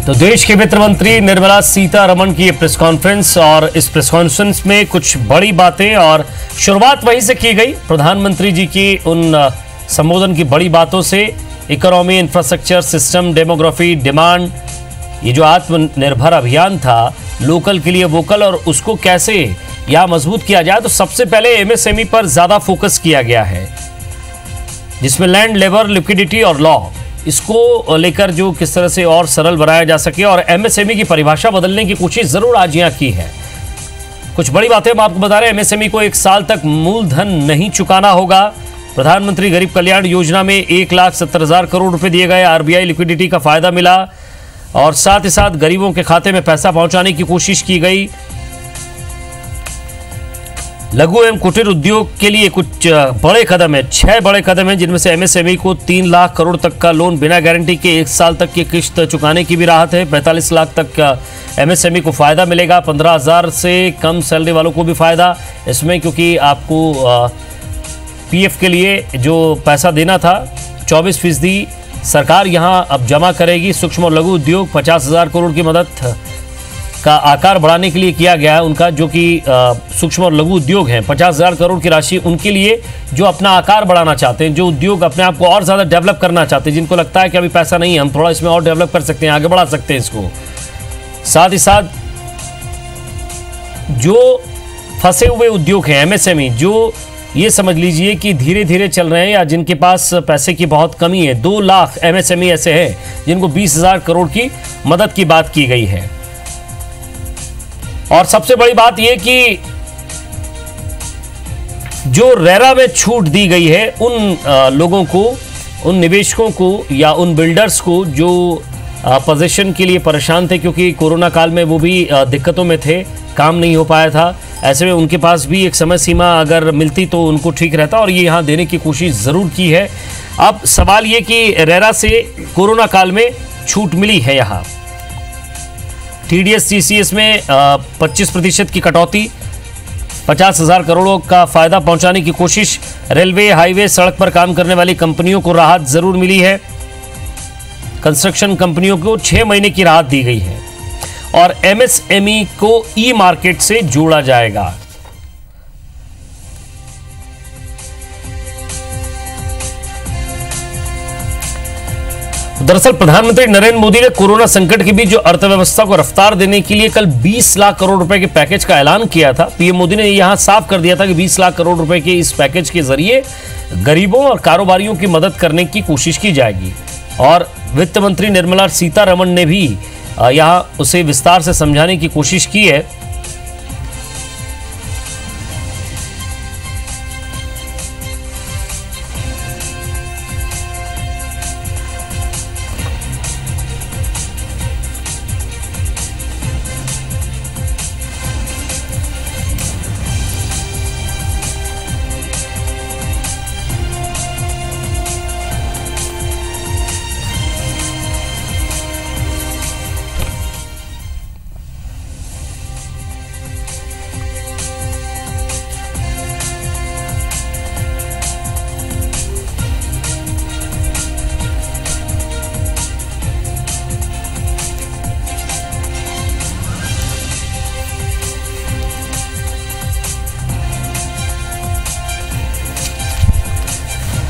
तो देश के वित्त मंत्री निर्मला सीतारमण की प्रेस कॉन्फ्रेंस, और इस प्रेस कॉन्फ्रेंस में कुछ बड़ी बातें, और शुरुआत वहीं से की गई प्रधानमंत्री जी की उन संबोधन की बड़ी बातों से। Economy, infrastructure, system, demography, demand, ये जो आत्मनिर्भर अभियान था, लोकल के लिए वोकल, और उसको कैसे यहाँ मजबूत किया जाए। तो सबसे पहले एमएसएमई पर ज्यादा फोकस किया गया है, जिसमें लैंड, लेबर, लिक्विडिटी और लॉ, इसको लेकर जो किस तरह से और सरल बनाया जा सके, और एमएसएमई की परिभाषा बदलने की कोशिश जरूर आज यहाँ की है। कुछ बड़ी बातें हम आपको बता रहे हैं। एमएसएमई को 1 साल तक मूलधन नहीं चुकाना होगा। प्रधानमंत्री गरीब कल्याण योजना में 1,70,000 करोड़ रुपए दिए गए। आरबीआई लिक्विडिटी का फायदा मिला, और साथ ही साथ गरीबों के खाते में पैसा पहुंचाने की कोशिश की गई। लघु एवं कुटीर उद्योग के लिए कुछ बड़े कदम है, 6 बड़े कदम हैं, जिनमें से एमएसएमई को 3 लाख करोड़ तक का लोन बिना गारंटी के 1 साल तक की किश्त चुकाने की भी राहत है। 45 लाख तक का एमएसएमई को फायदा मिलेगा। 15,000 से कम सैलरी वालों को भी फायदा इसमें, क्योंकि आपको पीएफ के लिए जो पैसा देना था 24% सरकार यहां अब जमा करेगी। सूक्ष्म और लघु उद्योग 50,000 करोड़ की मदद का आकार बढ़ाने के लिए किया गया है उनका, जो कि सूक्ष्म और लघु उद्योग हैं। 50,000 करोड़ की राशि उनके लिए जो अपना आकार बढ़ाना चाहते हैं, जो उद्योग अपने आप को और ज़्यादा डेवलप करना चाहते हैं, जिनको लगता है कि अभी पैसा नहीं है, हम थोड़ा इसमें और डेवलप कर सकते हैं, आगे बढ़ा सकते हैं इसको। साथ ही साथ जो फंसे हुए उद्योग हैं एमएसएमई, जो ये समझ लीजिए कि धीरे धीरे चल रहे हैं या जिनके पास पैसे की बहुत कमी है, 2 लाख एमएसएमई ऐसे हैं जिनको 20,000 करोड़ की मदद की बात की गई है। और सबसे बड़ी बात यह कि जो रेरा में छूट दी गई है उन लोगों को, उन निवेशकों को या उन बिल्डर्स को जो पोजीशन के लिए परेशान थे, क्योंकि कोरोना काल में वो भी दिक्कतों में थे, काम नहीं हो पाया था। ऐसे में उनके पास भी एक समय सीमा अगर मिलती तो उनको ठीक रहता, और ये यहाँ देने की कोशिश ज़रूर की है। अब सवाल ये कि रेरा से कोरोना काल में छूट मिली है, यहाँ टीडीएस टीसीएस में 25% की कटौती, 50,000 करोड़ों का फायदा पहुंचाने की कोशिश। रेलवे, हाईवे, सड़क पर काम करने वाली कंपनियों को राहत जरूर मिली है। कंस्ट्रक्शन कंपनियों को 6 महीने की राहत दी गई है, और एमएसएमई को ई मार्केट से जोड़ा जाएगा। दरअसल प्रधानमंत्री नरेंद्र मोदी ने कोरोना संकट के बीच जो अर्थव्यवस्था को रफ्तार देने के लिए कल 20 लाख करोड़ रुपए के पैकेज का ऐलान किया था। पीएम मोदी ने यहां साफ कर दिया था कि 20 लाख करोड़ रुपए के इस पैकेज के जरिए गरीबों और कारोबारियों की मदद करने की कोशिश की जाएगी। और वित्त मंत्री निर्मला सीतारमण ने भी यहां उसे विस्तार से समझाने की कोशिश की है।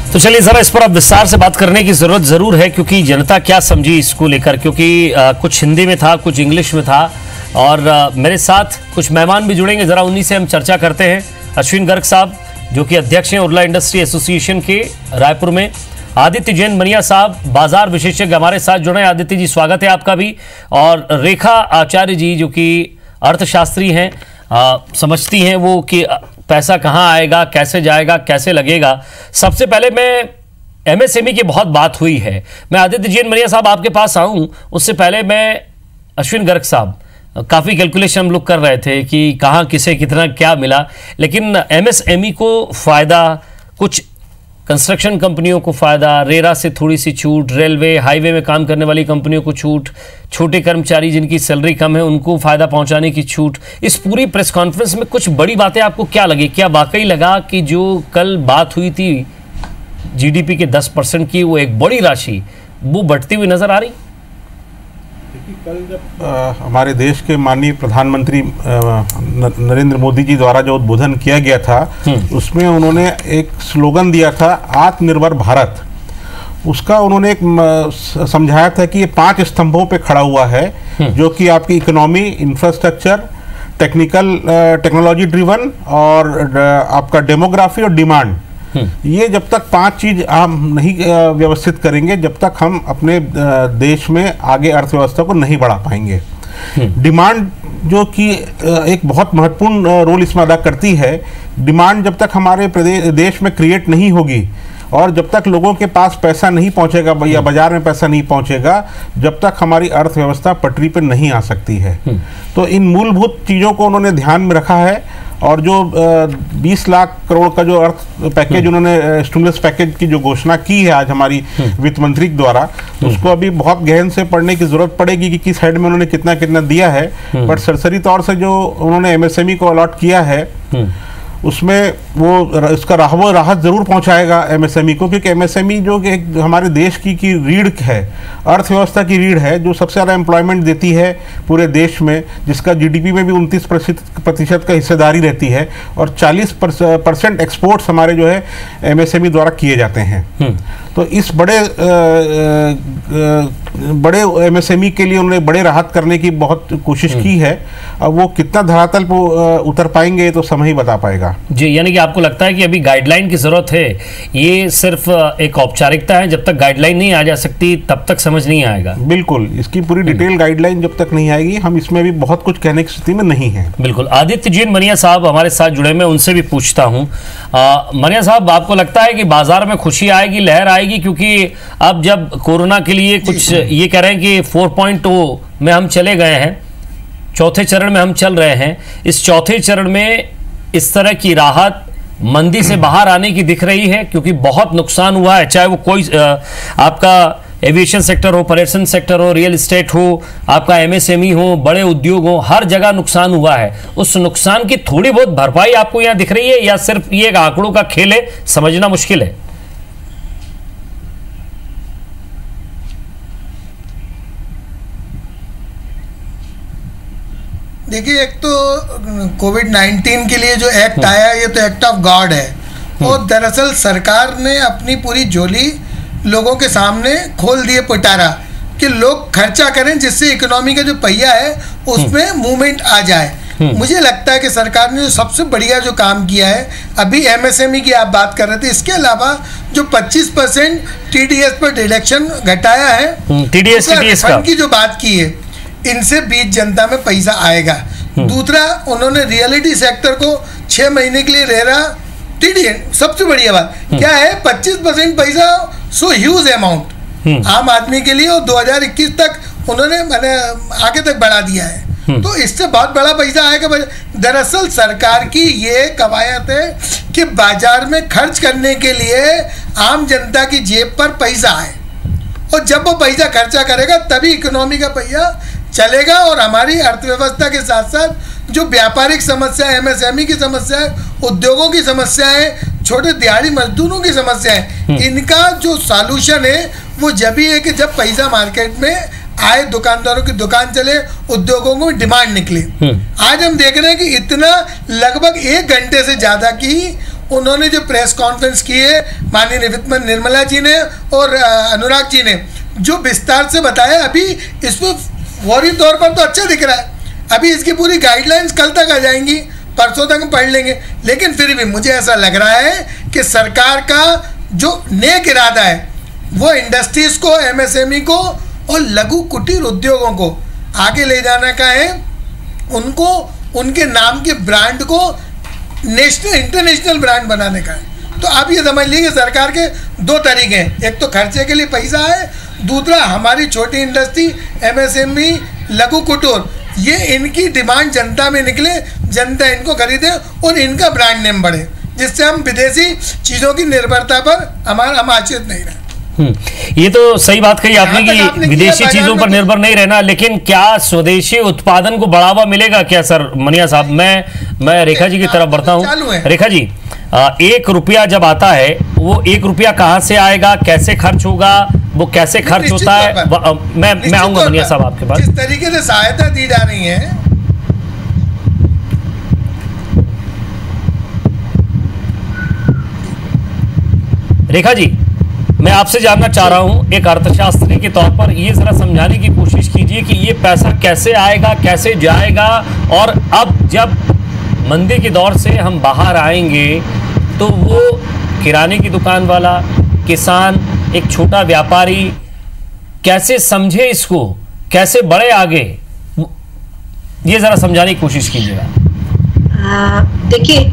तो चलिए जरा इस पर अब विस्तार से बात करने की जरूरत जरूर है, क्योंकि जनता क्या समझी इसको लेकर, क्योंकि कुछ हिंदी में था, कुछ इंग्लिश में था, और मेरे साथ कुछ मेहमान भी जुड़ेंगे। जरा उन्हीं से हम चर्चा करते हैं। अश्विन गर्ग साहब, जो कि अध्यक्ष हैं उर्ला इंडस्ट्री एसोसिएशन के रायपुर में। आदित्य जैन मनिया साहब, बाजार विशेषज्ञ, हमारे साथ जुड़े हैं। आदित्य जी, स्वागत है आपका भी। और रेखा आचार्य जी, जो कि अर्थशास्त्री हैं, समझती हैं वो कि पैसा कहाँ आएगा, कैसे जाएगा, कैसे लगेगा। सबसे पहले मैं एमएसएमई की बहुत बात हुई है, मैं आदित्य जैन मनिया साहब आपके पास आऊँ उससे पहले मैं अश्विन गर्ग साहब, काफ़ी कैलकुलेशन हम लोग कर रहे थे कि कहाँ किसे कितना क्या मिला, लेकिन एमएसएमई को फ़ायदा, कुछ कंस्ट्रक्शन कंपनियों को फ़ायदा, रेरा से थोड़ी सी छूट, रेलवे, हाईवे में काम करने वाली कंपनियों को छूट, छोटे कर्मचारी जिनकी सैलरी कम है उनको फ़ायदा पहुंचाने की छूट। इस पूरी प्रेस कॉन्फ्रेंस में कुछ बड़ी बातें आपको क्या लगी? क्या वाकई लगा कि जो कल बात हुई थी जीडीपी के 10% की, वो एक बड़ी राशि वो बढ़ती हुई नज़र आ रही? कल जब हमारे देश के माननीय प्रधानमंत्री नरेंद्र मोदी जी द्वारा जो उद्बोधन किया गया था, उसमें उन्होंने एक स्लोगन दिया था, आत्मनिर्भर भारत। उसका उन्होंने एक समझाया था कि ये 5 स्तंभों पे खड़ा हुआ है, जो कि आपकी इकोनॉमी, इंफ्रास्ट्रक्चर, टेक्नोलॉजी ड्रिवन और आपका डेमोग्राफी और डिमांड। ये जब तक 5 चीज हम नहीं व्यवस्थित करेंगे, जब तक हम अपने देश में आगे अर्थव्यवस्था को नहीं बढ़ा पाएंगे। डिमांड जो कि एक बहुत महत्वपूर्ण रोल इसमें अदा करती है। डिमांड जब तक हमारे देश में क्रिएट नहीं होगी और जब तक लोगों के पास पैसा नहीं पहुंचेगा या बाजार में पैसा नहीं पहुंचेगा, जब तक हमारी अर्थव्यवस्था पटरी पर नहीं आ सकती है। तो इन मूलभूत चीज़ों को उन्होंने ध्यान में रखा है और जो 20 लाख करोड़ का जो अर्थ पैकेज उन्होंने स्टिमुलस पैकेज की जो घोषणा की है आज हमारी वित्त मंत्री द्वारा, उसको अभी बहुत गहन से पढ़ने की जरूरत पड़ेगी कि किस हेड में उन्होंने कितना कितना दिया है। बट सरसरी तौर से जो उन्होंने एमएसएमई को अलॉट किया है, उसमें वो इसका राहत जरूर पहुंचाएगा एमएसएमई को, क्योंकि एमएसएमई जो एक हमारे देश की रीढ़ है, अर्थव्यवस्था की रीढ़ है, जो सबसे ज़्यादा एम्प्लॉयमेंट देती है पूरे देश में, जिसका जीडीपी में भी 29% का हिस्सेदारी रहती है और 40% एक्सपोर्ट्स हमारे जो है एमएसएमई द्वारा किए जाते हैं। तो इस बड़े एमएसएमई के लिए उन्होंने बड़े राहत करने की बहुत कोशिश की है। अब वो कितना धरातल पर उतर पाएंगे तो समय ही बता पाएगा। जी, यानी कि आपको लगता है कि अभी गाइडलाइन की जरूरत है, ये सिर्फ एक औपचारिकता है, जब तक गाइडलाइन नहीं आ जा सकती तब तक समझ नहीं आएगा। बिल्कुल, इसकी पूरी डिटेल गाइडलाइन जब तक नहीं आएगी, हम इसमें भी बहुत कुछ कहने की स्थिति में नहीं है। बिल्कुल। आदित्य जैन मनिया साहब हमारे साथ जुड़े, मैं उनसे भी पूछता हूँ। मनिया साहब, आपको लगता है कि बाजार में खुशी आएगी, लहर आएगी, क्योंकि अब जब कोरोना के लिए कुछ ये कह रहे हैं कि 4.0 में हम चले गए हैं, चौथे चरण में हम चल रहे हैं, इस चौथे चरण में इस तरह की राहत मंदी से बाहर आने की दिख रही है, क्योंकि बहुत नुकसान हुआ है, चाहे वो कोई आपका एविएशन सेक्टर हो, पर्यटन सेक्टर हो, रियल एस्टेट हो, आपका एमएसएमई हो, बड़े उद्योग हो, हर जगह नुकसान हुआ है। उस नुकसान की थोड़ी बहुत भरपाई आपको यहाँ दिख रही है या सिर्फ ये एक आंकड़ों का खेल है, समझना मुश्किल है? देखिए, एक तो कोविड-19 के लिए जो एक्ट आया, ये तो एक्ट ऑफ गॉड है और दरअसल सरकार ने अपनी पूरी झोली लोगों के सामने खोल दिए पिटारा कि लोग खर्चा करें, जिससे इकोनॉमी का जो पहिया है उसमें मूवमेंट आ जाए। मुझे लगता है कि सरकार ने जो सबसे बढ़िया जो काम किया है, अभी एमएसएमई की आप बात कर रहे थे, इसके अलावा जो 25% टीडीएस पर डिडक्शन घटाया है, टीडीएस की जो बात की है, इनसे बीच जनता में पैसा आएगा। दूसरा, उन्होंने रियलिटी सेक्टर को 6 महीने के लिए रेरा टीडीएस, सबसे बढ़िया बात क्या है, 25% पैसा, सो ह्यूज अमाउंट आम आदमी के लिए, और 2021 तक उन्होंने मैंने आगे तक बढ़ा दिया है। तो इससे बहुत बड़ा पैसा आएगा। दरअसल सरकार की ये कवायद है कि बाजार में खर्च करने के लिए आम जनता की जेब पर पैसा आए, और जब वो पैसा खर्चा करेगा तभी इकोनॉमी का पहिया चलेगा और हमारी अर्थव्यवस्था के साथ साथ जो व्यापारिक समस्या है, एमएसएमई की समस्या है, उद्योगों की समस्या है, छोटे दिहाड़ी मजदूरों की समस्या है, इनका जो सॉल्यूशन है वो जब ही है कि जब पैसा मार्केट में आए, दुकानदारों की दुकान चले, उद्योगों को डिमांड निकले। आज हम देख रहे हैं कि इतना लगभग 1 घंटे से ज़्यादा की उन्होंने जो प्रेस कॉन्फ्रेंस की है, माननीय वित्त मंत्री निर्मला जी ने और अनुराग जी ने जो विस्तार से बताया, अभी इसमें फौरी तौर पर तो अच्छा दिख रहा है। अभी इसकी पूरी गाइडलाइंस कल तक आ जाएंगी, परसों तक पढ़ लेंगे, लेकिन फिर भी मुझे ऐसा लग रहा है कि सरकार का जो नेक इरादा है वो इंडस्ट्रीज को, एमएसएमई को और लघु कुटीर उद्योगों को आगे ले जाने का है, उनको उनके नाम के ब्रांड को नेशनल इंटरनेशनल ब्रांड बनाने का है। तो आप ये समझ लीजिए सरकार के 2 तरीके हैं, एक तो खर्चे के लिए पैसा है, दूसरा हमारी छोटी इंडस्ट्री, एमएसएमई, लघु कुटीर, ये इनकी डिमांड जनता में निकले, जनता इनको खरीदे और इनका ब्रांड नेम बढ़े, जिससे हम विदेशी चीज़ों की निर्भरता पर हम आश्रित नहीं रहे। ये तो सही बात कही आपने कि विदेशी चीजों पर निर्भर नहीं रहना, लेकिन क्या स्वदेशी उत्पादन को बढ़ावा मिलेगा क्या सर? मनिया साहब, मैं रेखा जी की तरफ बढ़ता हूँ। रेखा जी, 1 रुपया जब आता है, वो 1 रुपया कहाँ से आएगा, कैसे खर्च होगा, वो कैसे खर्च होता है, मैं आऊंगा मनिया साहब आपके पास। जिस तरीके से सहायता दी जा रही है, रेखा जी, मैं आपसे जानना चाह रहा हूं एक अर्थशास्त्री के तौर पर, ये जरा समझाने की कोशिश कीजिए कि ये पैसा कैसे आएगा, कैसे जाएगा, और अब जब मंदी के दौर से हम बाहर आएंगे तो वो किराने की दुकान वाला, किसान, एक छोटा व्यापारी कैसे समझे इसको, कैसे बढ़े आगे, ये जरा समझाने की कोशिश कीजिएगा। देखिए,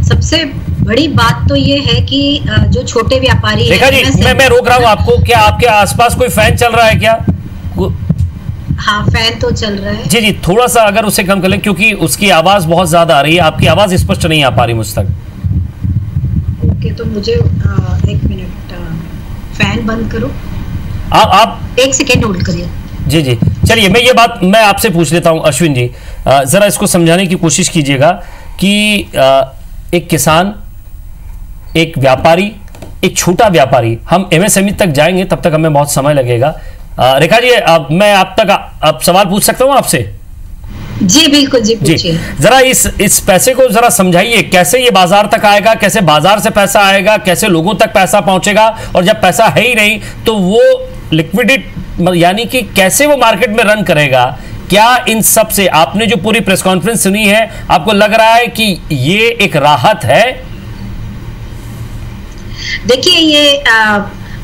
सबसे बड़ी बात तो ये है कि जो छोटे व्यापारी रेखा जी, मैं रोक रहा हूँ आपको, क्या आपके आसपास कोई फैन चल रहा है क्या? हाँ, फैन तो चल रहा है। जी जी, थोड़ा सा अगर उसे कम कर लें, क्योंकि उसकी आवाज बहुत ज्यादा आ रही है, आपकी आवाज स्पष्ट नहीं आ पा रही मुझ तक। ओके, तो मुझे 1 मिनट फैन बंद करो। आप 1 सेकेंड होल्ड करिए। जी जी, चलिए मैं ये बात मैं आपसे पूछ लेता हूं अश्विन जी, जरा इसको समझाने की कोशिश कीजिएगा कि एक किसान, एक व्यापारी, एक छोटा व्यापारी, हम एमएसएमई तक जाएंगे तब तक हमें बहुत समय लगेगा। रेखा जी, मैं आप सवाल पूछ सकता हूं आपसे? जी बिल्कुल, जी पूछिए। जरा इस पैसे को जरा समझाइए, कैसे ये बाजार तक आएगा, कैसे बाजार से पैसा आएगा, कैसे लोगों तक पैसा पहुंचेगा, और जब पैसा है ही नहीं तो वो लिक्विडिट यानी कि कैसे वो मार्केट में रन करेगा? क्या इन सब से, आपने जो पूरी प्रेस कॉन्फ्रेंस सुनी है, आपको लग रहा है कि ये एक राहत है? देखिए, ये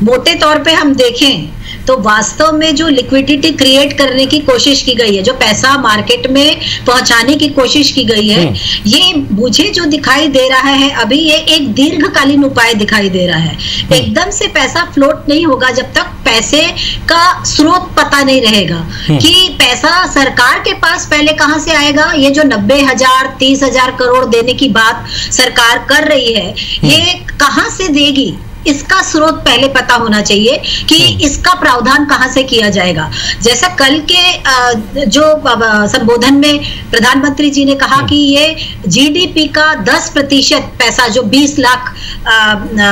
मोटे तौर पे हम देखें तो वास्तव में जो लिक्विडिटी क्रिएट करने की कोशिश की गई है, जो पैसा मार्केट में पहुंचाने की कोशिश की गई है, ये मुझे जो दिखाई दे रहा है अभी, ये एक दीर्घकालीन उपाय दिखाई दे रहा है। एकदम से पैसा फ्लोट नहीं होगा जब तक पैसे का स्रोत पता नहीं रहेगा कि पैसा सरकार के पास पहले कहां से आएगा। ये जो 90,000 30,000 करोड़ देने की बात सरकार कर रही है, ये कहां से देगी, इसका स्रोत पहले पता होना चाहिए कि इसका प्रावधान कहां से किया जाएगा। जैसा कल के जो संबोधन में प्रधानमंत्री जी ने कहा कि ये जीडीपी का 10% पैसा, जो 20 लाख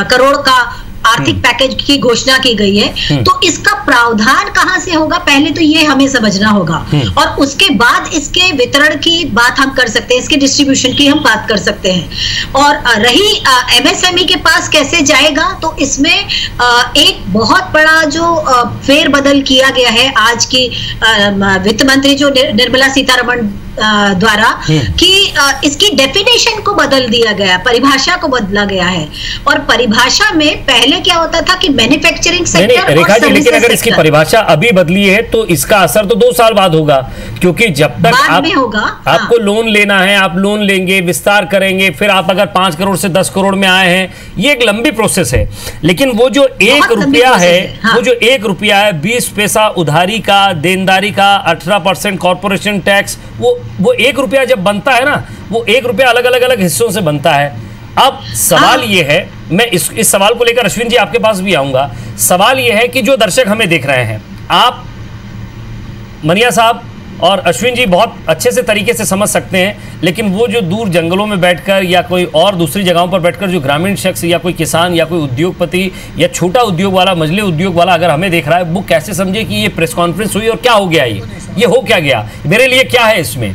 करोड़ का आर्थिक पैकेज की घोषणा की गई है, तो इसका प्रावधान कहां से होगा, पहले तो ये हमें समझना होगा, और उसके बाद इसके वितरण की बात हम कर सकते हैं, इसके डिस्ट्रीब्यूशन की हम बात कर सकते हैं। और रही एमएसएमई के पास कैसे जाएगा, तो इसमें एक बहुत बड़ा जो फेरबदल किया गया है आज की वित्त मंत्री जो निर्मला सीतारमण द्वारा, कि इसकी डेफिनेशन को बदल दिया गया, परिभाषा को बदला गया है। और परिभाषा में पहले क्या होता था कि मैन्युफैक्चरिंग सेक्टर, रेखा जी, लेकिन अगर इसकी परिभाषा अभी बदली है तो इसका असर तो 2 साल बाद होगा, क्योंकि जब तक आपको लोन लेना है, आप लोन लेंगे, विस्तार करेंगे, फिर आप अगर 5 करोड़ से 10 करोड़ में आए हैं, ये एक लंबी प्रोसेस है। लेकिन वो जो 1 रुपया है, वो जो 1 रुपया है, 20 पैसा उधारी का, देनदारी का, 18% कॉर्पोरेशन टैक्स, वो 1 रुपया जब बनता है ना, वो 1 रुपया अलग अलग हिस्सों से बनता है। अब सवाल ये है, मैं इस सवाल को लेकर अश्विन जी आपके पास भी आऊंगा। सवाल ये है कि जो दर्शक हमें देख रहे हैं, आप मनिया साहब और अश्विन जी बहुत अच्छे से तरीके से समझ सकते हैं, लेकिन वो जो दूर जंगलों में बैठकर या कोई और दूसरी जगहों पर बैठकर जो ग्रामीण शख्स या कोई किसान या कोई उद्योगपति या छोटा उद्योग वाला, मझले उद्योग वाला अगर हमें देख रहा है, वो कैसे समझे कि ये प्रेस कॉन्फ्रेंस हुई और क्या हो गया, ये हो क्या गया, मेरे लिए क्या है इसमें?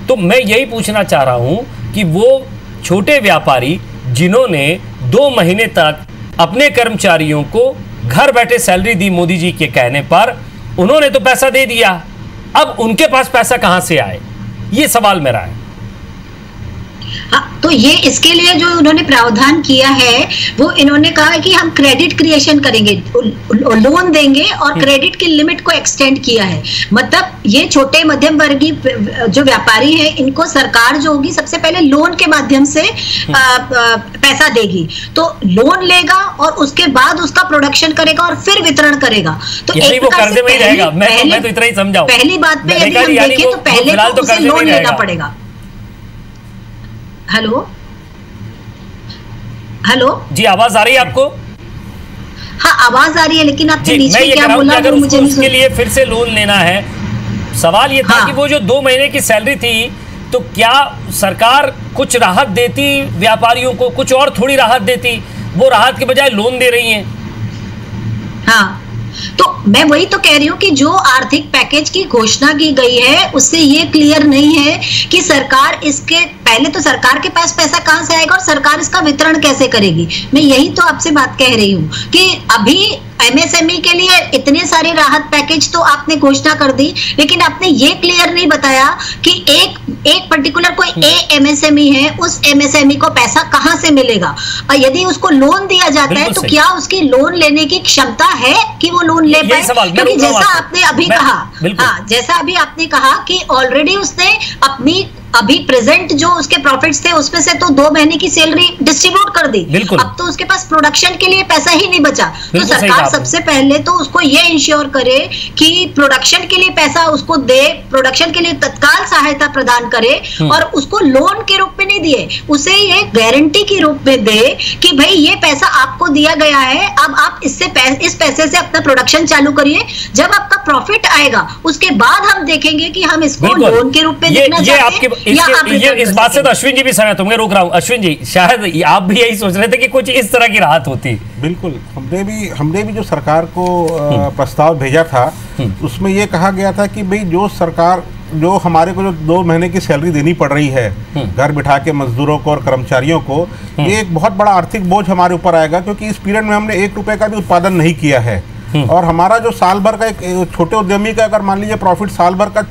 तो मैं यही पूछना चाह रहा हूं कि वो छोटे व्यापारी जिन्होंने 2 महीने तक अपने कर्मचारियों को घर बैठे सैलरी दी मोदी जी के कहने पर, उन्होंने तो पैसा दे दिया, अब उनके पास पैसा कहां से आए, ये सवाल मेरा है। हाँ, तो ये इसके लिए जो उन्होंने प्रावधान किया है, वो इन्होंने कहा है कि हम क्रेडिट क्रिएशन करेंगे, लोन देंगे और क्रेडिट की लिमिट को एक्सटेंड किया है। मतलब ये छोटे मध्यम वर्गीय जो व्यापारी हैं, इनको सरकार जो होगी सबसे पहले लोन के माध्यम से पैसा देगी, तो लोन लेगा और उसके बाद उसका प्रोडक्शन करेगा और फिर वितरण करेगा। तो एक प्रकार से मैं तो इतना ही समझाऊं, पहली बात पे यदि हम देखें तो पहले तो उसे लोन लेना पड़ेगा। हेलो जी, आवाज आ रही है आपको? हाँ, आवाज आ रही है, लेकिन आपने बीच में क्या बोला अगर मुझे उसके लिए फिर से लोन लेना है, सवाल ये था कि वो जो 2 महीने की सैलरी थी, तो क्या सरकार कुछ राहत देती व्यापारियों को, कुछ और थोड़ी राहत देती? वो राहत के बजाय लोन दे रही हैं। हाँ, तो मैं वही तो कह रही हूँ कि जो आर्थिक पैकेज की घोषणा की गई है उससे ये क्लियर नहीं है कि सरकार इसके पहले तो सरकार के पास पैसा कहां से आएगा और सरकार इसका वितरण कैसे करेगी। मैं यही तो आपसे बात कह रही हूँ कि अभी एमएसएमई के लिए इतने सारे राहत पैकेज तो आपने घोषणा कर दी, लेकिन आपने ये क्लियर नहीं बताया कि एक पर्टिकुलर कोई एमएसएमई है, उस एमएसएमई को पैसा कहां से मिलेगा, और यदि उसको लोन दिया जाता है तो क्या उसकी लोन लेने की क्षमता है कि वो लोन ले पाए। क्योंकि जैसा आपने अभी कहा, हाँ, जैसा अभी आपने कहा कि ऑलरेडी उसने अपनी अभी प्रेजेंट जो उसके प्रॉफिट्स थे उसमें से तो 2 महीने की सैलरी डिस्ट्रीब्यूट कर दी, अब तो उसके पास प्रोडक्शन के लिए पैसा ही नहीं बचा। तो सरकार सबसे पहले तो उसको ये इंश्योर करे कि प्रोडक्शन के लिए पैसा उसको दे, प्रोडक्शन के लिए तत्काल सहायता प्रदान करे और उसको लोन के रूप में नहीं दिए, उसे ये गारंटी के रूप में दे कि भाई ये पैसा आपको दिया गया है, अब आप इस पैसे से अपना प्रोडक्शन चालू करिए, जब आपका प्रॉफिट आएगा उसके बाद हम देखेंगे कि हम इसको लोन के रूप में देना चाहते हैं। ये इस बात से तो अश्विन जी भी सहमत होंगे, रोक रहा हूं अश्विन जी, शायद आप भी यही सोच रहे थे कि कुछ इस तरह की राहत होती। बिल्कुल, हमने भी जो सरकार को प्रस्ताव भेजा था उसमें ये कहा गया था कि भाई जो हमारे को जो 2 महीने की सैलरी देनी पड़ रही है घर बिठा के मजदूरों को और कर्मचारियों को, ये एक बहुत बड़ा आर्थिक बोझ हमारे ऊपर आएगा, क्योंकि इस पीरियड में हमने 1 रुपए का भी उत्पादन नहीं किया है। और हमारा जो साल भर का एक छोटे उद्यमी का अगर मान लीजिए प्रॉफिट साल भर का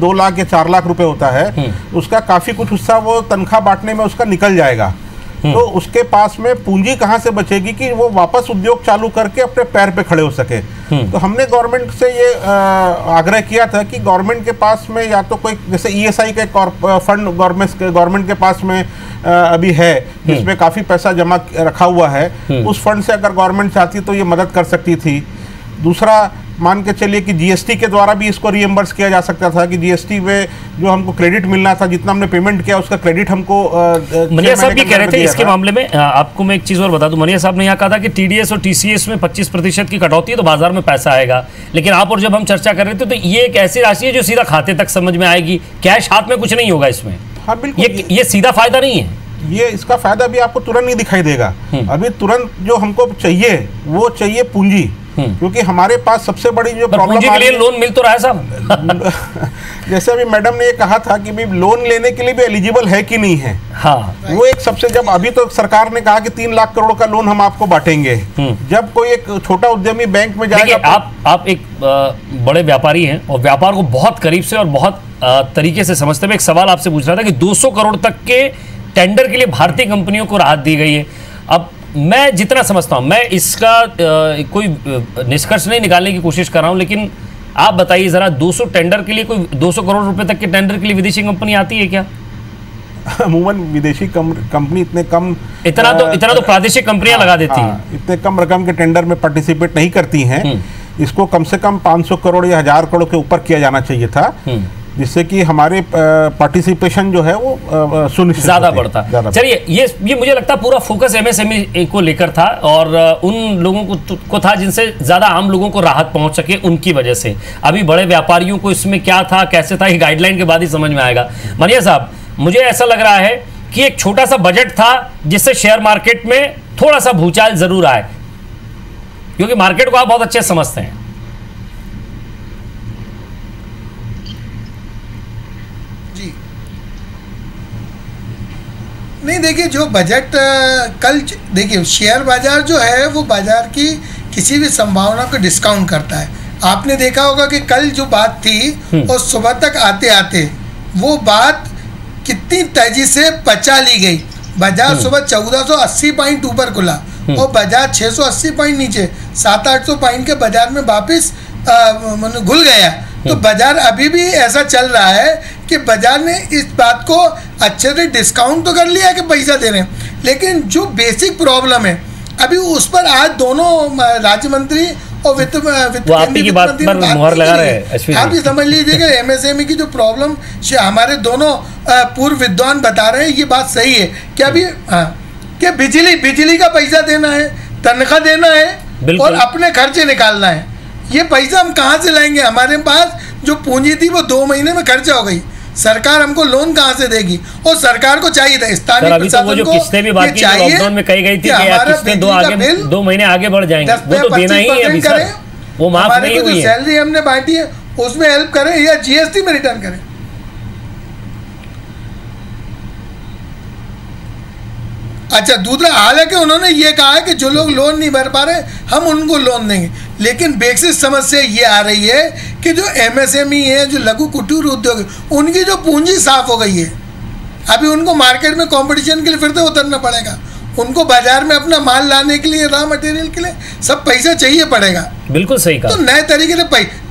2 लाख या 4 लाख रुपए होता है, उसका काफी कुछ हिस्सा वो तनख्वाह बांटने में उसका निकल जाएगा। तो उसके पास में पूंजी कहाँ से बचेगी कि वो वापस उद्योग चालू करके अपने पैर पे खड़े हो सके। तो हमने गवर्नमेंट से ये आग्रह किया था कि गवर्नमेंट के पास में या तो कोई जैसे ईएसआई का फंड गवर्नमेंट के पास में अभी है, जिसमें काफी पैसा जमा रखा हुआ है, उस फंड से अगर गवर्नमेंट चाहती तो ये मदद कर सकती थी। दूसरा, मान के चलिए कि जीएसटी के द्वारा भी इसको रीइंबर्स किया जा सकता था कि जीएसटी में जो हमको क्रेडिट मिलना था, जितना हमने पेमेंट किया उसका क्रेडिट हमको मनिया साहब भी कह रहे थे इसके मामले में। आपको मैं एक चीज और बता दूं, मनिया साहब ने यहाँ कहा था कि टीडीएस और टीसीएस में 25% की कटौती है तो बाजार में पैसा आएगा, लेकिन आप और जब हम चर्चा कर रहे थे तो ये एक ऐसी राशि है जो सीधा खाते तक समझ में आएगी, कैश हाथ में कुछ नहीं होगा इसमें। हाँ बिल्कुल, ये सीधा फायदा नहीं है, ये इसका फायदा भी आपको तुरंत नहीं दिखाई देगा। अभी तुरंत जो हमको चाहिए वो चाहिए पूंजी, क्योंकि हमारे पास सबसे बड़ी जो प्रॉब्लम के लिए लोन मिल तो रहा है साहब जैसे अभी मैडम ने ये कहा था कि भी लोन लेने के लिए भी एलिजिबल है कि नहीं है। हाँ, वो एक सबसे, जब अभी तो सरकार ने कहा कि 3 लाख करोड़ का लोन हम आपको बांटेंगे, जब कोई एक छोटा उद्यमी बैंक में जाएगा। आप एक बड़े व्यापारी हैं और व्यापार को बहुत करीब से और बहुत तरीके से समझते हुए एक सवाल आपसे पूछ रहा था कि 200 करोड़ तक के टेंडर के लिए भारतीय कंपनियों को राहत दी गई है। अब मैं जितना समझता हूं, मैं इसका कोई निष्कर्ष नहीं निकालने की कोशिश कर रहा हूं, लेकिन आप बताइए जरा, 200 टेंडर के लिए, कोई 200 करोड़ रुपए तक के टेंडर के लिए विदेशी कंपनी आती है क्या? अमूमन विदेशी कंपनी इतना तो प्रादेशिक कंपनियां लगा देती हैं, इतने कम रकम के टेंडर में पार्टिसिपेट नहीं करती हैं। इसको कम से कम 500 करोड़ या 1000 करोड़ के ऊपर किया जाना चाहिए था, जिससे कि हमारे पार्टिसिपेशन जो है वो सुनिश्चित ज्यादा बढ़ता। चलिए, ये मुझे लगता है पूरा फोकस एमएसएमई को लेकर था और उन लोगों को था जिनसे ज्यादा आम लोगों को राहत पहुंच सके, उनकी वजह से। अभी बड़े व्यापारियों को इसमें क्या था, कैसे था, ये गाइडलाइन के बाद ही समझ में आएगा। मनिया साहब, मुझे ऐसा लग रहा है कि एक छोटा सा बजट था जिससे शेयर मार्केट में थोड़ा सा भूचाल जरूर आए, क्योंकि मार्केट को आप बहुत अच्छे समझते हैं। नहीं, देखिए, जो बजट कल, देखिए शेयर बाजार जो है वो बाजार की किसी भी संभावना को डिस्काउंट करता है। आपने देखा होगा कि कल जो बात थी और सुबह तक आते आते वो बात कितनी तेजी से पचा ली गई। बाजार सुबह 1480 पॉइंट ऊपर खुला और बाजार 680 पॉइंट नीचे 700-800 पॉइंट के बाजार में वापिस घुल गया। तो बाजार अभी भी ऐसा चल रहा है कि बाजार ने इस बात को अच्छे से डिस्काउंट तो कर लिया कि पैसा दे रहे हैं, लेकिन जो बेसिक प्रॉब्लम है अभी उस पर आज दोनों राज्य मंत्री और वित्त मंत्री मुहर लगा रहे हैं। आप ये समझ लीजिए कि एमएसएमई की जो प्रॉब्लम हमारे दोनों पूर्व विद्वान बता रहे हैं, ये बात सही है कि अभी कि बिजली का पैसा देना है, तनख्वाह देना है और अपने खर्चे निकालना है। ये पैसा हम कहाँ से लाएंगे? हमारे पास जो पूंजी थी वो 2 महीने में खर्चा हो गई। सरकार हमको लोन कहाँ से देगी? और सरकार को चाहिए था स्थानीय प्रशासन को किस्तें भी बाकी लॉकडाउन में कही गई थी कि किस्तें 2 महीने आगे बढ़ जाएंगे, वो तो देना ही है अभी सर। वो माफ हमारे नहीं को हुई जो है। सैलरी हमने बांटी है उसमें हेल्प करें या जीएसटी में रिटर्न करें। अच्छा, दूसरा, हालांकि उन्होंने ये कहा है कि जो लोग लोन नहीं भर पा रहे हम उनको लोन देंगे, लेकिन बेसिक समस्या ये आ रही है कि जो एमएसएमई है, जो लघु कुटीर उद्योग है, उनकी जो पूंजी साफ हो गई है, अभी उनको मार्केट में कंपटीशन के लिए फिर से उतरना पड़ेगा, उनको बाजार में अपना माल लाने के लिए, रॉ मटेरियल के लिए सब पैसा चाहिए पड़ेगा। बिल्कुल सही कहा। तो नए तरीके से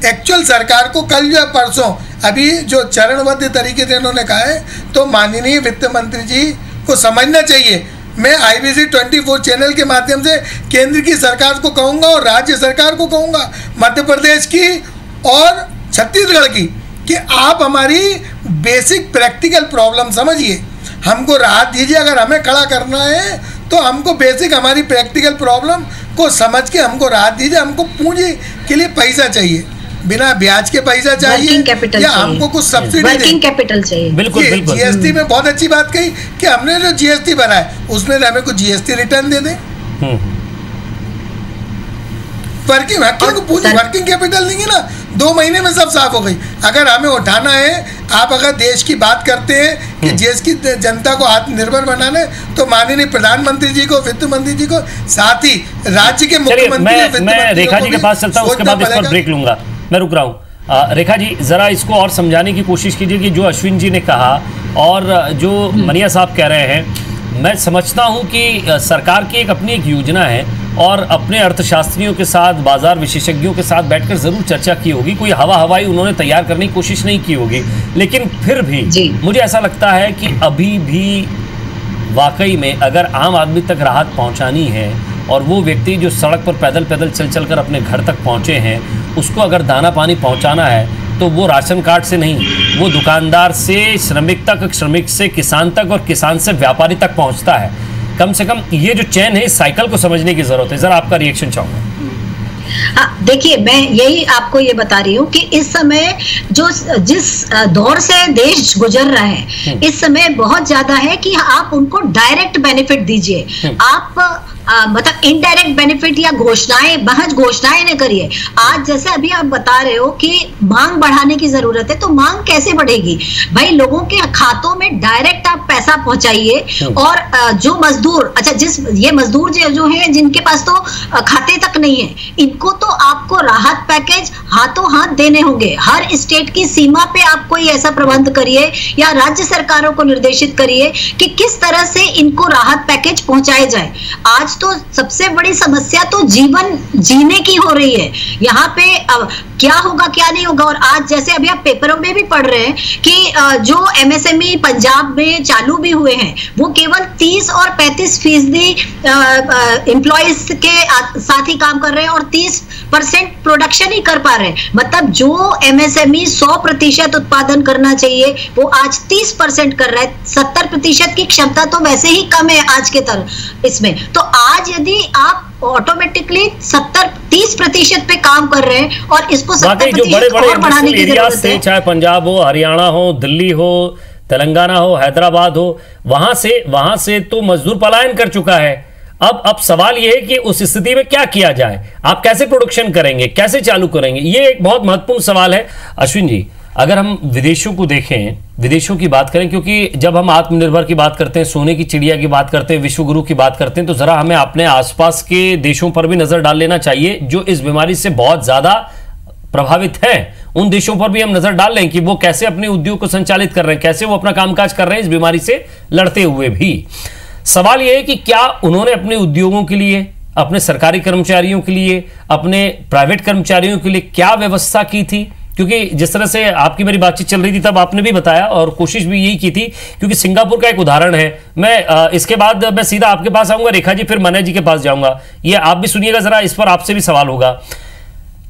एक्चुअल सरकार को कल या परसों अभी जो चरणबद्ध तरीके से इन्होंने कहा है, तो माननीय वित्त मंत्री जी को समझना चाहिए। मैं IBC 24 चैनल के माध्यम से केंद्र की सरकार को कहूँगा और राज्य सरकार को कहूँगा, मध्य प्रदेश की और छत्तीसगढ़ की, कि आप हमारी बेसिक प्रैक्टिकल प्रॉब्लम समझिए, हमको राहत दीजिए। अगर हमें खड़ा करना है तो हमको बेसिक हमारी प्रैक्टिकल प्रॉब्लम को समझ के हमको राहत दीजिए। हमको पूंजी के लिए पैसा चाहिए, बिना ब्याज के पैसा चाहिए, या हमको कुछ सब्सिडी, वर्किंग कैपिटल चाहिए। बिल्कुल बिल्कुल। जीएसटी में बहुत अच्छी बात कही कि हमने जो जीएसटी भरा है उसमें हमें कुछ जीएसटी रिटर्न दे दें। वर्किंग कैपिटल देंगे ना, 2 महीने में सब साफ हो गई। अगर हमें उठाना है, आप अगर देश की बात करते हैं कि देश की जनता को आत्मनिर्भर बनाना है, तो माननीय प्रधानमंत्री जी को, वित्त मंत्री जी को, साथ ही राज्य के मुख्यमंत्री, मैं रेखा जी के पास चलता हूँ, उसके बाद इस पर ब्रेक लूंगा। मैं रुक रहा हूँ। रेखा जी, जरा इसको और समझाने की कोशिश कीजिए कि जो अश्विन जी ने कहा और जो मनिया साहब कह रहे हैं, मैं समझता हूँ कि सरकार की अपनी एक योजना है और अपने अर्थशास्त्रियों के साथ, बाजार विशेषज्ञों के साथ बैठकर जरूर चर्चा की होगी। कोई हवाई उन्होंने तैयार करने की कोशिश नहीं की होगी, लेकिन फिर भी मुझे ऐसा लगता है कि अभी भी वाकई में अगर आम आदमी तक राहत पहुंचानी है और वो व्यक्ति जो सड़क पर पैदल पैदल चल कर अपने घर तक पहुंचे हैं, उसको अगर दाना पानी पहुंचाना है तो वो राशन कार्ड से नहीं, वो दुकानदार से श्रमिक तक, श्रमिक से किसान तक और किसान से व्यापारी तक पहुंचता है। कम से कम ये जो चैन है, इस साइकिल को समझने की जरूरत है। जरा आपका रिएक्शन चाहूंगा। देखिए, मैं यही आपको ये बता रही हूँ कि इस समय जिस दौर से देश गुजर रहा है, इस समय बहुत ज्यादा है कि आप उनको डायरेक्ट बेनिफिट दीजिए। आप मतलब इनडायरेक्ट बेनिफिट या घोषणाएं, महज घोषणाएं न करिए। आज जैसे अभी आप बता रहे हो कि मांग बढ़ाने की जरूरत है, तो मांग कैसे बढ़ेगी भाई? लोगों के खातों में डायरेक्ट आप पैसा पहुंचाइए। और जो मजदूर, अच्छा, ये मजदूर जो है जिनके पास तो खाते तक नहीं है, इनको तो आपको राहत पैकेज हाथों हाथ देने होंगे। हर स्टेट की सीमा पे आप कोई ऐसा प्रबंध करिए या राज्य सरकारों को निर्देशित करिए कि किस तरह से इनको राहत पैकेज पहुंचाए जाए। आज तो सबसे बड़ी समस्या तो जीवन जीने की हो रही है। यहाँ पे क्या होगा क्या नहीं होगा। और आज जैसे अभी आप पेपरों में भी पढ़ रहे हैं कि जो MSME पंजाब में चालू भी हुए हैं, वो केवल 30 और 35% एम्प्लॉयज के साथ ही काम कर रहे हैं और 30% प्रोडक्शन ही कर पा रहे हैं। मतलब जो MSME 100% उत्पादन करना चाहिए, वो आज 30% कर रहा है। 70% की क्षमता तो वैसे ही कम है आज के तरह इसमें। तो आज यदि आप ऑटोमेटिकली 30% पे काम कर रहे हैं और इसको 70% और बढ़ाने की जरूरत है। चाहे पंजाब हो, हरियाणा हो, दिल्ली हो, तेलंगाना हो, हैदराबाद हो, वहां से तो मजदूर पलायन कर चुका है। अब सवाल यह है कि उस स्थिति में क्या किया जाए, आप कैसे प्रोडक्शन करेंगे, कैसे चालू करेंगे, ये एक बहुत महत्वपूर्ण सवाल है। अश्विन जी, अगर हम विदेशों को देखें, विदेशों की बात करें, क्योंकि जब हम आत्मनिर्भर की बात करते हैं, सोने की चिड़िया की बात करते हैं, विश्वगुरु की बात करते हैं, तो जरा हमें अपने आसपास के देशों पर भी नजर डाल लेना चाहिए जो इस बीमारी से बहुत ज्यादा प्रभावित हैं। उन देशों पर भी हम नजर डाल लें कि वो कैसे अपने उद्योग को संचालित कर रहे हैं, कैसे वो अपना कामकाज कर रहे हैं इस बीमारी से लड़ते हुए भी। सवाल यह है कि क्या उन्होंने अपने उद्योगों के लिए, अपने सरकारी कर्मचारियों के लिए, अपने प्राइवेट कर्मचारियों के लिए क्या व्यवस्था की थी? क्योंकि जिस तरह से आपकी मेरी बातचीत चल रही थी तब आपने भी बताया और कोशिश भी यही की थी, क्योंकि सिंगापुर का एक उदाहरण है। मैं इसके बाद मैं सीधा आपके पास आऊंगा रेखा जी, फिर मने जी के पास जाऊंगा। ये आप भी सुनिएगा जरा, इस पर आपसे भी सवाल होगा।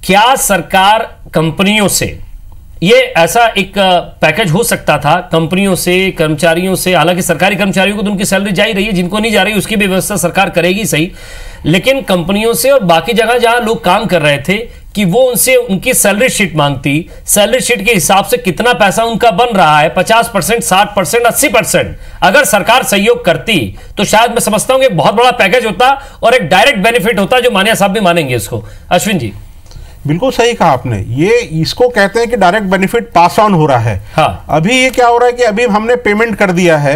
क्या सरकार कंपनियों से ये ऐसा एक पैकेज हो सकता था, कंपनियों से, कर्मचारियों से? हालांकि सरकारी कर्मचारियों को तो उनकी सैलरी जा ही रही है, जिनको नहीं जा रही उसकी भी व्यवस्था सरकार करेगी सही, लेकिन कंपनियों से और बाकी जगह जहां लोग काम कर रहे थे कि वो उनसे उनकी सैलरी शीट मांगती, सैलरी शीट के हिसाब से कितना पैसा उनका बन रहा है, 50%, 60%, 80%। अगर सरकार सहयोग करती तो शायद मैं समझता हूं कि एक बहुत बड़ा पैकेज होता और एक डायरेक्ट बेनिफिट होता, जो मानिया साहब भी मानेंगे इसको। अश्विन जी, बिल्कुल सही कहा आपने। ये इसको कहते हैं कि डायरेक्ट बेनिफिट पास ऑन हो रहा है। हाँ। अभी ये क्या हो रहा है कि अभी हमने पेमेंट कर दिया है,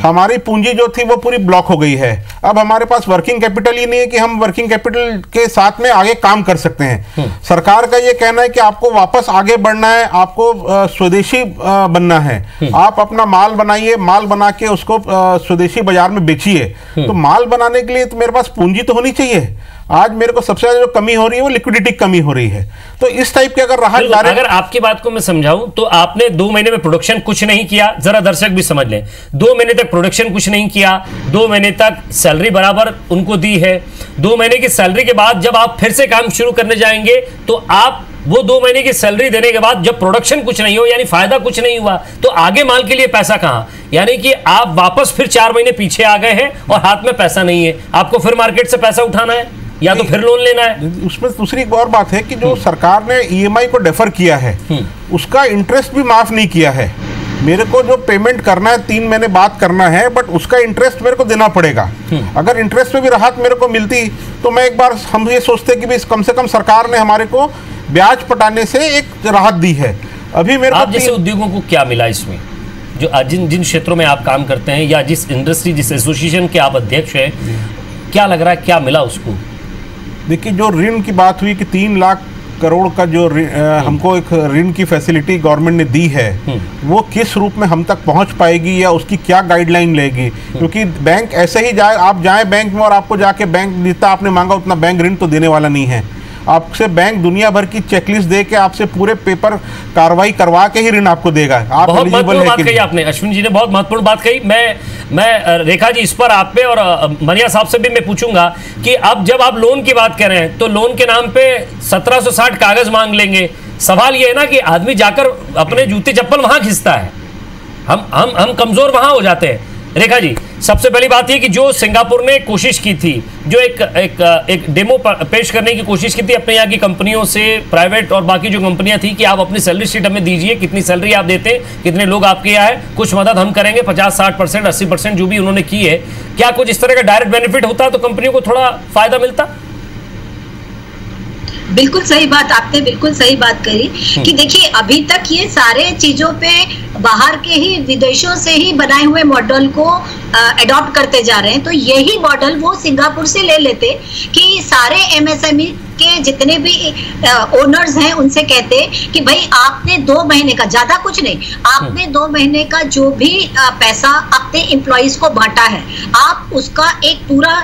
हमारी पूंजी जो थी वो पूरी ब्लॉक हो गई है। अब हमारे पास वर्किंग कैपिटल ही नहीं है कि हम वर्किंग कैपिटल के साथ में आगे काम कर सकते हैं। सरकार का ये कहना है कि आपको वापस आगे बढ़ना है, आपको स्वदेशी बनना है। आप अपना माल बनाइए, माल बना के उसको स्वदेशी बाजार में बेचिए। तो माल बनाने के लिए तो मेरे पास पूंजी तो होनी चाहिए। आज मेरे को सबसे ज्यादा जो कमी हो रही है वो लिक्विडिटी कमी हो रही है। तो इस टाइप के अगर रहा, अगर आपकी बात को मैं समझाऊं तो आपने 2 महीने में प्रोडक्शन कुछ नहीं किया, जरा दर्शक भी समझ लें। 2 महीने तक प्रोडक्शन कुछ नहीं किया, 2 महीने तक सैलरी बराबर उनको दी है। 2 महीने की सैलरी के बाद जब आप फिर से काम शुरू करने जाएंगे तो आप वो 2 महीने की सैलरी देने के बाद जब प्रोडक्शन कुछ नहीं हो, यानी फायदा कुछ नहीं हुआ, तो आगे माल के लिए पैसा कहां? यानी कि आप वापस फिर 4 महीने पीछे आ गए हैं और हाथ में पैसा नहीं है। आपको फिर मार्केट से पैसा उठाना है या तो फिर लोन लेना है। उसमें दूसरी एक और बात है कि जो सरकार ने ईएमआई को डेफर किया है उसका इंटरेस्ट भी माफ नहीं किया है। मेरे को जो पेमेंट करना है 3 महीने बाद करना है, बट उसका इंटरेस्ट मेरे को देना पड़ेगा। अगर इंटरेस्ट में भी राहत मेरे को मिलती तो मैं एक बार हम ये सोचते कि कम से कम सरकार ने हमारे को ब्याज पटाने से एक राहत दी है। अभी मेरे आप जैसे उद्योगों को क्या मिला इसमें, जो जिन क्षेत्रों में आप काम करते हैं या जिस इंडस्ट्री, जिस एसोसिएशन के आप अध्यक्ष हैं, क्या लग रहा है क्या मिला उसको? देखिए, जो ऋण की बात हुई कि 3 लाख करोड़ का जो हमको एक ऋण की फैसिलिटी गवर्नमेंट ने दी है, वो किस रूप में हम तक पहुंच पाएगी या उसकी क्या गाइडलाइन लेगी? क्योंकि बैंक ऐसे ही जाए, आप जाएं बैंक में और आपको जाके बैंक जितना आपने मांगा उतना बैंक ऋण तो देने वाला नहीं है। आपसे बैंक दुनिया भर की चेकलिस्ट दे के आपसे पूरे पेपर कार्रवाई करवा के ही ऋण आपको देगा। आप बहुत महत्वपूर्ण बात कही आपने, अश्विन जी ने बहुत महत्वपूर्ण बात कही। मैं रेखा जी इस पर आप पे और मनिया साहब से भी मैं पूछूंगा कि अब जब आप लोन की बात कर रहे हैं तो लोन के नाम पे 1760 कागज मांग लेंगे। सवाल ये है ना कि आदमी जाकर अपने जूते चप्पल वहां खींचता है, हम कमजोर वहां हो जाते हैं। रेखा जी, सबसे पहली बात ये कि जो सिंगापुर ने कोशिश की थी, जो एक डेमो पेश करने की कोशिश की थी अपने यहाँ की कंपनियों से, प्राइवेट और बाकी जो कंपनियां थी, कि आप अपनी सैलरी शीट हमें दीजिए, कितनी सैलरी आप देते हैं, कितने लोग आपके यहाँ है, कुछ मदद हम करेंगे, 50-60%, 80% जो भी उन्होंने की है। क्या कुछ इस तरह का डायरेक्ट बेनिफिट होता तो कंपनियों को थोड़ा फायदा मिलता? बिल्कुल सही बात, आपने बिल्कुल सही बात कही कि देखिए अभी तक ये सारे चीजों पे बाहर के ही विदेशों से ही बनाए हुए मॉडल को अडॉप्ट करते जा रहे हैं। तो यही मॉडल वो सिंगापुर से ले लेते कि सारे एमएसएमई के जितने भी ओनर्स हैं उनसे कहते कि भाई आपने 2 महीने का, ज्यादा कुछ नहीं, आपने 2 महीने का जो भी पैसा अपने एम्प्लॉइज को बांटा है, आप उसका एक पूरा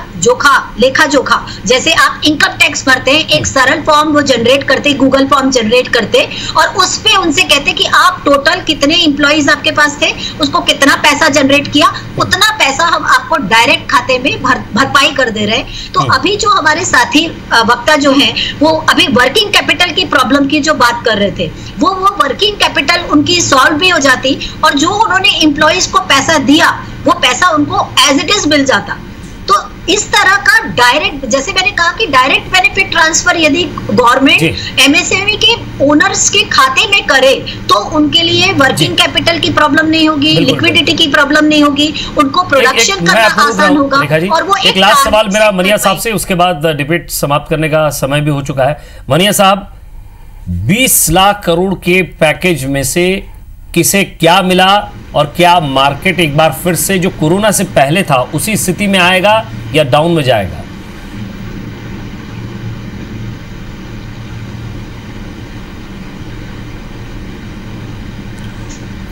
लेखा जोखा, जैसे आप इनकम टैक्स भरते हैं, एक सरल फॉर्म वो जनरेट करते, गूगल फॉर्म जनरेट करते और उस पे उनसे कहते कि आप टोटल कितने एम्प्लॉइज आपके पास थे, उसको कितना पैसा जनरेट किया, उतना पैसा हम आपको डायरेक्ट खाते में भरपाई कर दे रहे हैं। तो अभी जो हमारे साथी वक्ता जो है वो अभी वर्किंग कैपिटल की प्रॉब्लम की जो बात कर रहे थे, वो वर्किंग कैपिटल उनकी सॉल्व भी हो जाती और जो उन्होंने एम्प्लॉइज को पैसा दिया वो पैसा उनको एज इट इज मिल जाता। तो इस तरह का डायरेक्ट, जैसे मैंने कहा कि डायरेक्ट बेनिफिट ट्रांसफर यदि गवर्नमेंट एमएसएमई के ओनर्स के खाते में करे तो उनके लिए वर्किंग कैपिटल की प्रॉब्लम नहीं होगी, लिक्विडिटी की प्रॉब्लम नहीं होगी, उनको प्रोडक्शन करना आसान होगा। और वो एक लास्ट सवाल मेरा मनिया साहब से, उसके बाद डिबेट समाप्त करने का समय भी हो चुका है। मनिया साहब, 20 लाख करोड़ के पैकेज में से किसे क्या मिला और क्या मार्केट एक बार फिर से जो कोरोना से पहले था उसी स्थिति में आएगा या डाउन में जाएगा?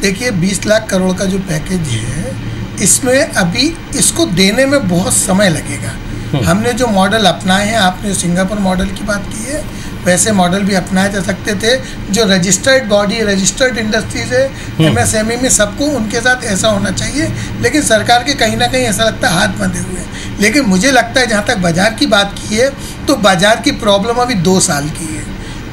देखिए 20 लाख करोड़ का जो पैकेज है, इसमें अभी इसको देने में बहुत समय लगेगा। हमने जो मॉडल अपनाए हैं, आपने सिंगापुर मॉडल की बात की है, वैसे मॉडल भी अपनाए जा सकते थे। जो रजिस्टर्ड बॉडी, रजिस्टर्ड इंडस्ट्रीज है एमएसएमई में, सबको उनके साथ ऐसा होना चाहिए। लेकिन सरकार के कहीं ना कहीं ऐसा लगता है हाथ बंधे हुए हैं। लेकिन मुझे लगता है जहाँ तक बाजार की बात की है तो बाजार की प्रॉब्लम अभी 2 साल की है।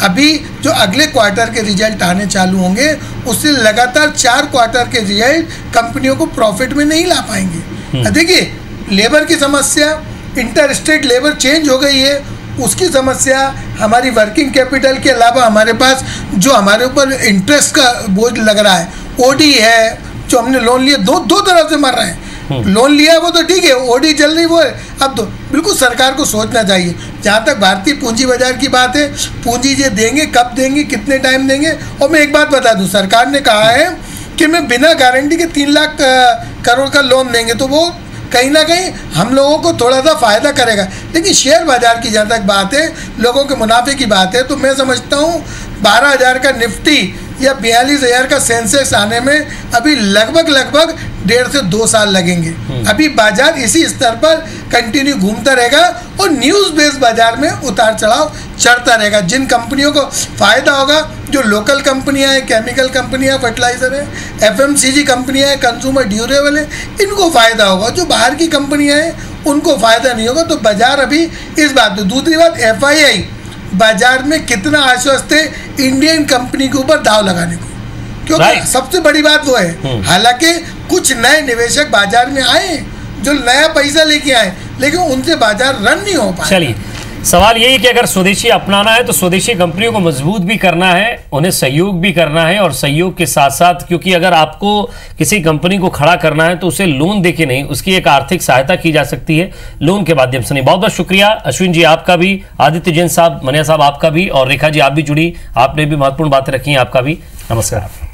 अभी जो अगले क्वार्टर के रिजल्ट आने चालू होंगे उससे लगातार 4 क्वार्टर के रिजल्ट कंपनियों को प्रॉफिट में नहीं ला पाएंगे। देखिए लेबर की समस्या, इंटर स्टेट लेबर चेंज हो गई है, उसकी समस्या, हमारी वर्किंग कैपिटल के अलावा हमारे पास जो हमारे ऊपर इंटरेस्ट का बोझ लग रहा है, ओडी है, जो हमने लोन लिए दो तरफ से मर रहे हैं। लोन लिया है वो तो ठीक है, ओडी चल रही वो है। अब तो बिल्कुल सरकार को सोचना चाहिए। जहाँ तक भारतीय पूंजी बाजार की बात है, पूंजी ये देंगे, कब देंगे, कितने टाइम देंगे। और मैं एक बात बता दूं, सरकार ने कहा है कि मैं बिना गारंटी के 3 लाख करोड़ का लोन देंगे, तो वो कहीं ना कहीं हम लोगों को थोड़ा सा फ़ायदा करेगा। लेकिन शेयर बाजार की जहाँ तक बात है, लोगों के मुनाफे की बात है, तो मैं समझता हूँ 12,000 का निफ्टी या 42,000 का सेंसेक्स आने में अभी लगभग 1.5 से 2 साल लगेंगे। अभी बाजार इसी स्तर पर कंटिन्यू घूमता रहेगा और न्यूज़ बेस्ड बाजार में उतार चढ़ाव चढ़ता रहेगा। जिन कंपनियों को फ़ायदा होगा, जो लोकल कंपनियां हैं, केमिकल कंपनियां, फर्टिलाइज़र है, FMCG कंपनियां हैं, कंज्यूमर ड्यूरेबल है, इनको फ़ायदा होगा। जो बाहर की कंपनियां हैं उनको फ़ायदा नहीं होगा। तो बाजार अभी इस बात पर। दूसरी बात, FII बाजार में कितना आश्वस्त है इंडियन कंपनी के ऊपर दाव लगाने को, क्योंकि सबसे बड़ी बात वो है। हालांकि कुछ नए निवेशक बाजार में आए जो नया पैसा लेके आए, लेकिन उनसे बाजार रन नहीं हो पाया। चलिए, सवाल यही कि अगर स्वदेशी अपनाना है तो स्वदेशी कंपनियों को मजबूत भी करना है, उन्हें सहयोग भी करना है, और सहयोग के साथ साथ, क्योंकि अगर आपको किसी कंपनी को खड़ा करना है तो उसे लोन देके नहीं, उसकी एक आर्थिक सहायता की जा सकती है लोन के माध्यम से नहीं। बहुत बहुत शुक्रिया अश्विन जी आपका भी, आदित्य जैन साहब, मनिया साहब आपका भी, और रेखा जी आप भी जुड़ी, आपने भी महत्वपूर्ण बातें रखी हैं, आपका भी नमस्कार।